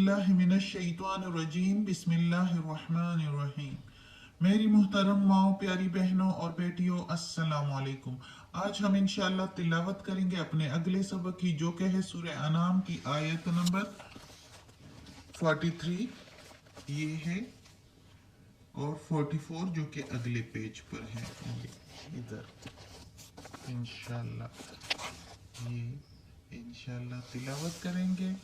बिल्लाहि मिनश्शैतानिर्रजीम बिस्मिल्लाहिर्रहमानिर्रहीम। मेरी मुहतरम माओ, प्यारी बहनों और बेटियों, अस्सलाम वालेकुम। आज हम इंशाअल्लाह तिलावत करेंगे अपने अगले सबक की, जो कि है सूरह अनाम की आयत नंबर 43 ये है, और 44 जो कि अगले पेज पर है, ये इधर इंशाअल्लाह तिलावत करेंगे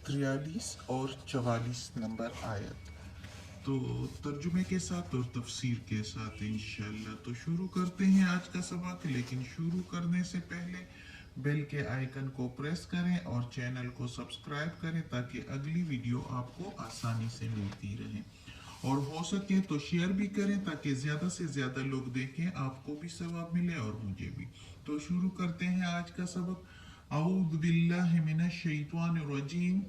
43 और 44 नंबर आयत। तो तर्जुमे के साथ और तफसीर के साथ इंशाअल्लाह तो शुरू करते हैं आज का सबक। लेकिन शुरू करने से पहले बेल के आइकन को प्रेस करें और चैनल को सब्सक्राइब करें ताकि अगली वीडियो आपको आसानी से मिलती रहे, और हो सके तो शेयर भी करें ताकि ज़्यादा से ज़्यादा लोग देखें, आपको भी सवाब मिले और मुझे भी। तो शुरू करते हैं आज का सबक। औज़ु बिल्लाहि मिनश शैतानिर रजीम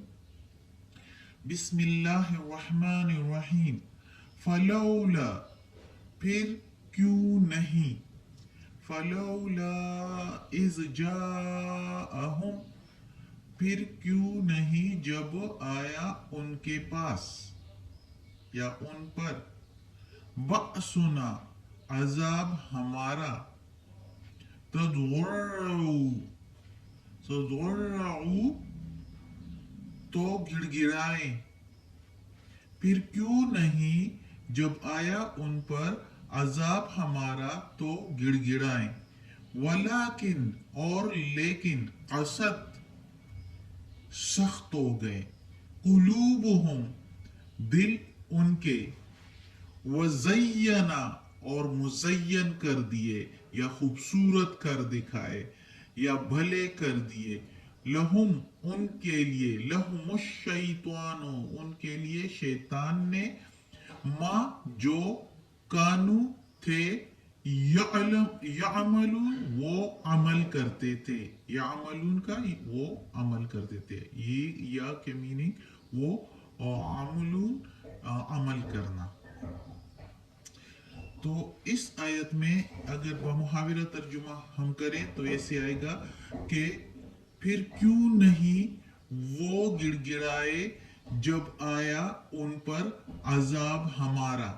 बिस्मिल्लाहिर्रहमानिर्रहीम। फलौला फिर क्यों नहीं, फलौला इज़ जाअहुम फिर क्यों नहीं जब आया उनके पास या उन पर, बअसुना अजाब हमारा, तज़र्रऊ तो गिड़गिड़ाएं, फिर क्यों नहीं जब आया उन पर अजाब हमारा तो गिड़गिड़ाएं। वलाकिन और लेकिन, असद सख्त हो गए, कुलूबुहुम दिल उनके, वज़य्यना और मुज़य्यन कर दिए या खूबसूरत कर दिखाए या भले कर दिए, लहुम उनके लिए, लहुमुश शैतानो उनके लिए शैतान ने, माँ जो कानू थे, यामलून वो अमल करते थे, यामलून का वो अमल करते थे, ये या के मीनिंग वो, और अमलून अमल करना। तो इस आयत में अगर बमुहाविरा तर्जुमा हम करें तो ऐसे आएगा कि फिर क्यों नहीं वो गिड़गिड़ाए जब आया उन पर अजाब हमारा,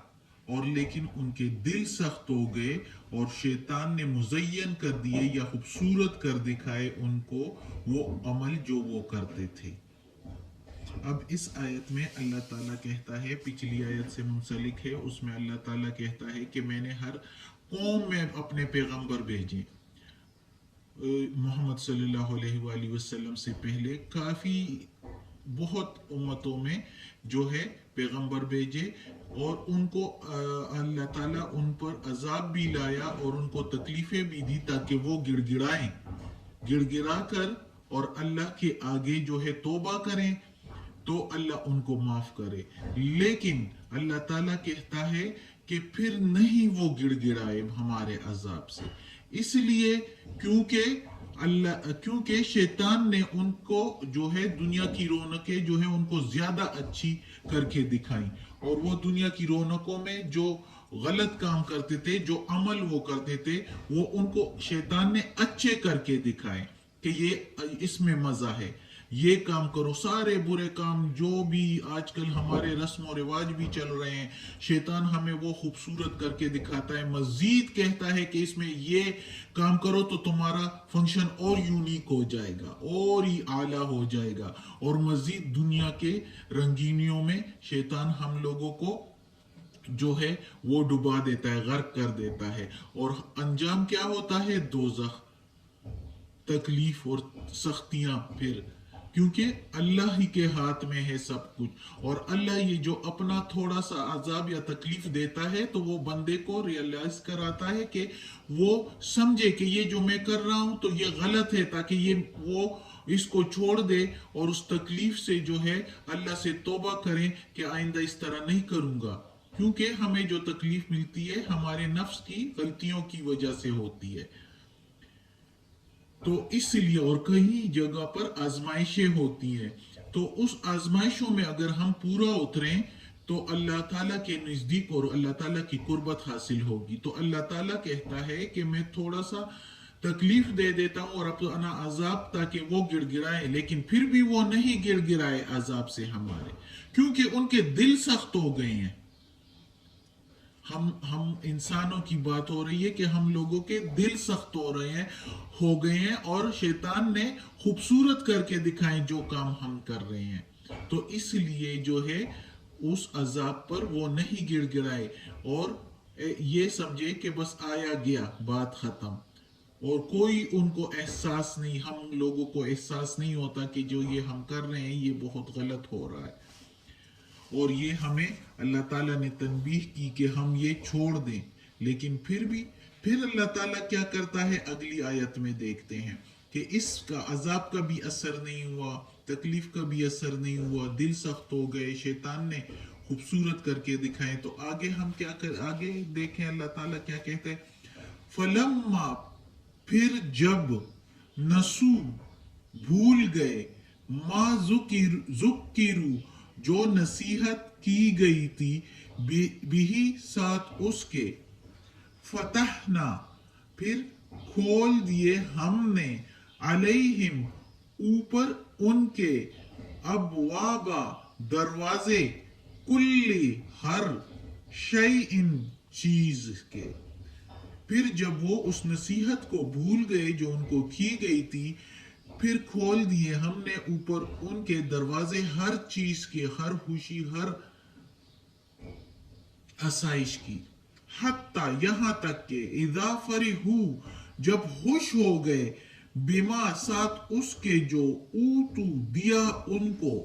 और लेकिन उनके दिल सख्त हो गए और शैतान ने मुज़य्यन कर दिए या खूबसूरत कर दिखाए उनको वो अमल जो वो करते थे। अब इस आयत में अल्लाह ताला कहता है, पिछली आयत से मुंसलिक है, उसमें अल्लाह ताला कहता है कि मैंने हर कौम में अपने पैगंबर भेजे। मोहम्मद सल्लल्लाहु अलैहि वसल्लम से पहले काफ़ी बहुत उम्मतों में जो है पैगंबर भेजे, और उनको अल्लाह ताला उन पर अजाब भी लाया और उनको तकलीफ़ें भी दी ताकि वो गिड़गिड़ाएं, गिड़गिड़ा कर और अल्लाह के आगे जो है तौबा करें तो अल्लाह उनको माफ़ करे। लेकिन अल्लाह ताला कहता है कि फिर नहीं वो गिड़गिड़ाए हमारे अजाब से, इसलिए क्योंकि शैतान ने उनको जो है दुनिया की रौनकें जो है उनको ज़्यादा अच्छी करके दिखाई, और वो दुनिया की रौनकों में जो गलत काम करते थे, जो अमल वो करते थे, वो उनको शैतान ने अच्छे करके दिखाए कि ये इसमें मज़ा है, ये काम करो। सारे बुरे काम जो भी आजकल हमारे रस्म और रिवाज भी चल रहे हैं, शैतान हमें वो खूबसूरत करके दिखाता है, मजीद कहता है कि इसमें ये काम करो तो तुम्हारा फंक्शन और यूनिक हो जाएगा और ही आला हो जाएगा, और मजीद दुनिया के रंगीनियों में शैतान हम लोगों को जो है वो डुबा देता है, गर्क कर देता है, और अंजाम क्या होता है? दोज़ख, तकलीफ और सख्तियां। फिर क्योंकि अल्लाह ही के हाथ में है सब कुछ, और अल्लाह ये जो अपना थोड़ा सा अजाब या तकलीफ देता है तो वो बंदे को रियलाइज कराता है कि वो समझे कि ये जो मैं कर रहा हूं तो ये गलत है, ताकि ये वो इसको छोड़ दे और उस तकलीफ से जो है अल्लाह से तौबा करें कि आइंदा इस तरह नहीं करूंगा। क्योंकि हमें जो तकलीफ मिलती है हमारे नफ्स की गलतियों की वजह से होती है, तो इसलिए, और कई जगह पर आजमाइशें होती हैं, तो उस आजमाइशों में अगर हम पूरा उतरें तो अल्लाह ताला के नज़दीक और अल्लाह ताला की कुर्बत हासिल होगी। तो अल्लाह ताला कहता है कि मैं थोड़ा सा तकलीफ दे देता हूं और अपना अजाब ताकि वो गिड़गिड़ाए, लेकिन फिर भी वो नहीं गिड़गिड़ाए अजाब से हमारे, क्योंकि उनके दिल सख्त हो गए हैं। हम इंसानों की बात हो रही है कि हम लोगों के दिल सख्त हो गए हैं, और शैतान ने खूबसूरत करके दिखाए जो काम हम कर रहे हैं। तो इसलिए जो है उस अजाब पर वो नहीं गिड़गिड़ाए और ये समझे कि बस आया गया, बात खत्म, और कोई उनको एहसास नहीं, हम लोगों को एहसास नहीं होता कि जो ये हम कर रहे हैं ये बहुत गलत हो रहा है। और ये हमें अल्लाह ताला ने तनबीह की कि हम ये छोड़ दें, लेकिन फिर अल्लाह ताला क्या करता है, अगली आयत में देखते हैं कि इसका अजाब का भी असर नहीं हुआ, तकलीफ का भी असर नहीं हुआ, दिल सख्त हो गए, शैतान ने खूबसूरत करके दिखाए। तो आगे हम आगे देखें अल्लाह ताला क्या कहते हैं, फलम्मा, फिर जब, नसू, भूल गए, मा जुकिरू, जो नसीहत की गई थी, बिही, साथ उसके, फतहना, फिर खोल दिए हमने, अलैहिम, ऊपर उनके, अबवाबा, दरवाजे, कुल्ली, हर, शैइन, चीज के। फिर जब वो उस नसीहत को भूल गए जो उनको की गई थी, फिर खोल दिए हमने ऊपर उनके दरवाजे हर चीज के, हर खुशी, हर आसाइश की। हत्ता, यहां तक के, इदा फरिहू, जब खुश हो गए, बिमा, साथ उसके, जो ऊतू, दिया उनको,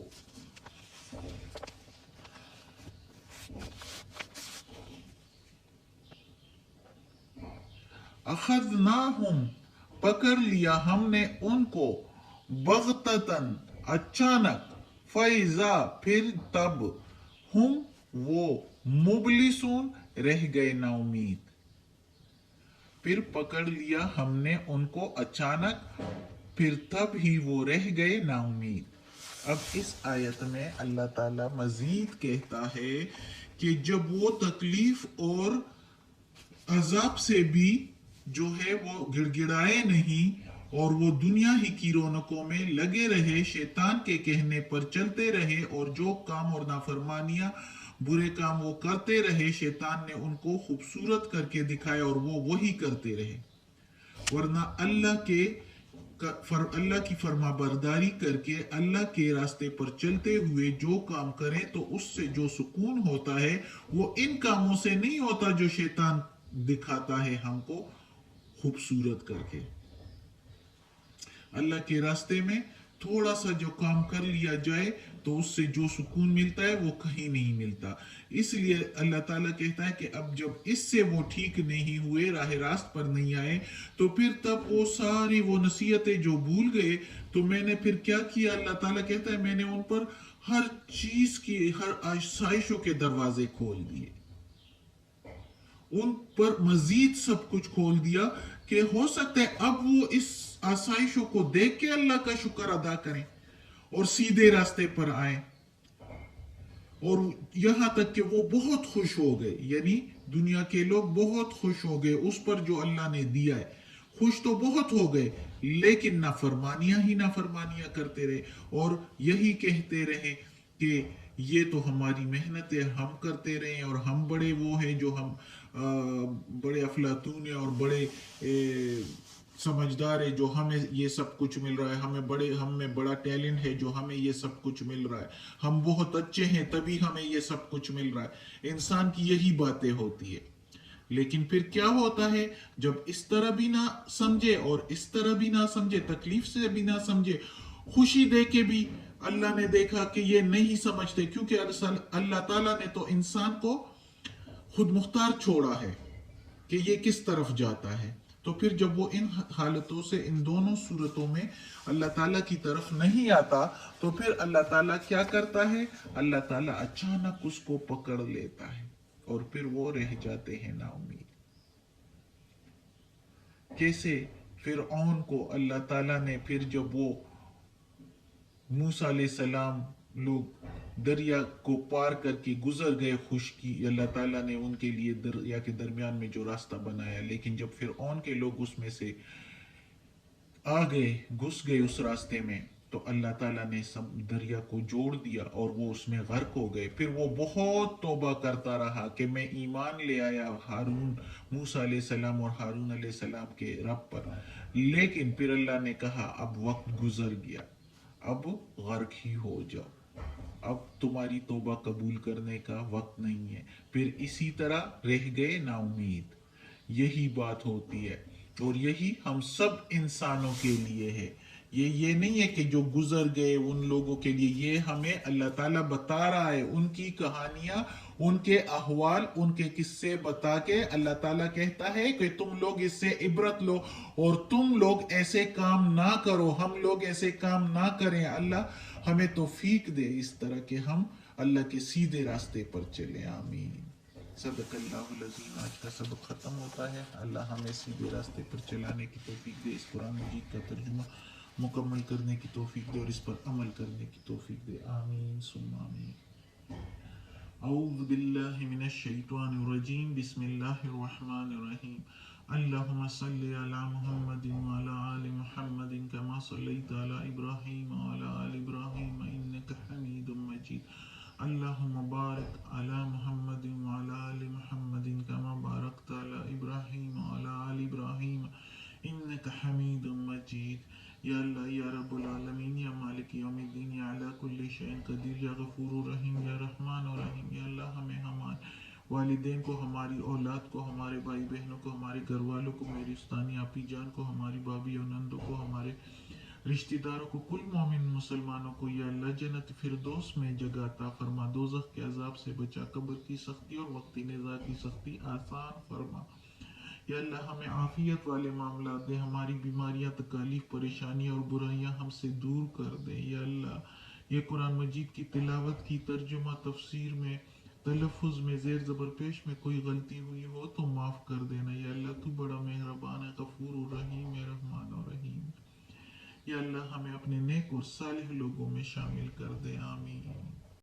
अखज़नाहुम, पकड़ लिया हमने उनको, बग़ततन, अचानक, फ़ैज़ा, फिर तब, हम, वो, मुबलिसून, रह गए नाउमीद। फिर पकड़ लिया हमने उनको अचानक, फिर तब ही वो रह गए नाउमीद। अब इस आयत में अल्लाह ताला मजीद कहता है कि जब वो तकलीफ और अजाब से भी जो है वो गिड़गिड़ाए नहीं, और वो दुनिया ही की रौनकों में लगे रहे, शैतान के कहने पर चलते रहे, और जो काम और नाफरमानियां, बुरे काम वो करते रहे, शैतान ने उनको खूबसूरत करके दिखाया और वो वही करते रहे। वरना अल्लाह की फरमाबरदारी करके, अल्लाह के रास्ते पर चलते हुए जो काम करें, तो उससे जो सुकून होता है वो इन कामों से नहीं होता जो शैतान दिखाता है हमको खूबसूरत करके। अल्लाह के रास्ते में थोड़ा सा जो काम कर लिया जाए तो उससे जो सुकून मिलता है वो कहीं नहीं मिलता। इसलिए अल्लाह ताला कहता है कि अब जब इससे वो ठीक नहीं हुए, राह रास्त पर नहीं आए, तो फिर तब वो सारी वो नसीहतें जो भूल गए, तो मैंने फिर क्या किया, अल्लाह ताला कहता है मैंने उन पर हर चीज की, हर आसाइशों के दरवाजे खोल दिए, उन पर मजीद सब कुछ खोल दिया कि हो सकता है अब वो इस आसाइशों को देख के अल्लाह का शुक्र अदा करें और सीधे रास्ते पर आए। और यहां तक कि वो बहुत खुश हो गए, यानी दुनिया के लोग बहुत खुश हो गए उस पर जो अल्लाह ने दिया है। खुश तो बहुत हो गए, लेकिन नाफरमानियां ही नाफरमानियां करते रहे और यही कहते रहे कि ये तो हमारी मेहनत है, हम करते रहे और हम बड़े वो हैं जो हम बड़े अफलातून है और बड़े समझदार है जो हमें ये सब कुछ मिल रहा है, हम में बड़ा टैलेंट है जो हमें ये सब कुछ मिल रहा है, हम बहुत अच्छे हैं तभी हमें ये सब कुछ मिल रहा है। इंसान की यही बातें होती है। लेकिन फिर क्या होता है जब इस तरह भी ना समझे और इस तरह भी ना समझे, तकलीफ से भी ना समझे, खुशी दे के भी अल्लाह ने देखा कि ये नहीं समझते, क्योंकि अल्लाह ताला ने तो इंसान को खुद मुख्तार छोड़ा है कि ये किस तरफ जाता है। तो फिर जब वो इन हालतों से, इन दोनों सूरतों में अल्लाह ताला की तरफ नहीं आता, तो फिर अल्लाह ताला क्या करता है, अल्लाह ताला अचानक उसको पकड़ लेता है और फिर वो रह जाते हैं नाउमीद। जैसे फिरऔन को अल्लाह ताला ने, फिर जब वो मूसा अलैहिस्सलाम लोग दरिया को पार करके गुजर गए खुशकी, अल्लाह ताला ने उनके लिए दरिया के दरमियान में जो रास्ता बनाया, लेकिन जब फिरऔन के लोग उसमें से آ گئے گھس گئے اس راستے میں تو اللہ تعالیٰ نے سب دریا کو جوڑ دیا اور وہ اس میں غرق ہو گئے. پھر وہ بہت توبہ کرتا رہا کہ میں ایمان لے آیا ہارون موسیٰ علیہ السلام اور ہارون علیہ السلام کے رب پر. لیکن پھر اللہ نے کہا اب وقت گزر گیا، اب غرق ہی ہو جاؤ، اب تمہاری توبہ قبول کرنے کا وقت نہیں ہے. پھر اسی طرح رہ گئے نا امید. یہی بات ہوتی ہے اور یہی ہم سب انسانوں کے لیے ہے. یہ نہیں ہے کہ جو گزر گئے ان لوگوں کے لیے، یہ ہمیں اللہ تعالیٰ بتا رہا ہے ان کی کہانیاں، ان کے احوال، ان کے قصے بتا کے اللہ تعالیٰ کہتا ہے کہ تم لوگ اس سے عبرت لو اور تم لوگ ایسے کام نہ کرو، ہم لوگ ایسے کام نہ کریں. اللہ ہمیں توفیق دے اس طرح کہ ہم اللہ کے سیدھے راستے پر چلیں. آمین. صدق اللہ العظیم. آج کا سبق ختم ہوتا ہے. اللہ ہمیں سیدھے راستے پر چلانے کی توفیق دے، اس قرآن مجید کا ترجمہ مکمل کرنے کی توفیق دے اور اس پر عمل کرنے کی توفیق دے. آمین ثم آمین. اعوذ باللہ من الشیطان الرجیم. بسم اللہ الرحمن الرحیم. اللہم صلی علی محمد وعلی آل محمد کما صلیت علی ابراہیم وعلی آل ابراہیم انک حمید مجید. اللہم بارک علی محمد وعلی آل محمد کما بارکت علی ابراہیم وعلی آل ابراہیم انک حمید مجید. یا اللہ، یا رب العالمین، یا مالک یوم الدین، یا علی کل شیء قدیر، یا غفور الرحیم، یا رحمان الرحیم. یا اللہ ہمیں ہمارے والدین کو، ہماری اولاد کو، ہمارے بھائی بہنوں کو، ہمارے گھر والوں کو، میری استانی آپی جان کو، ہماری بھابھی اور نندوں کو، ہمارے رشتہ داروں کو، کل مومن مسلمانوں کو یا اللہ جنت فردوس میں جگہ عطا فرما. دوزخ کے عذاب سے بچا، قبر کی سختی اور وقت نزاع کی سختی آسان فرما. یا اللہ ہمیں عافیت والے معاملات دے، ہماری بیماریاں، تکالیف، پریشانیاں اور برائیاں ہم سے دور کر دے. یا اللہ یہ قرآن مجید کی تلاوت کی ترجمہ، تفسیر میں، تلفظ میں، زیر زبر پیش میں کوئی غلطی ہوئی ہو تو معاف کر دینا. یا اللہ تو بڑا مہربان ہے، غفور الرحیم ہے، رحمان الرحیم. یا اللہ ہمیں اپنے نیک اور صالح لوگوں میں شامل کر دے. آمین.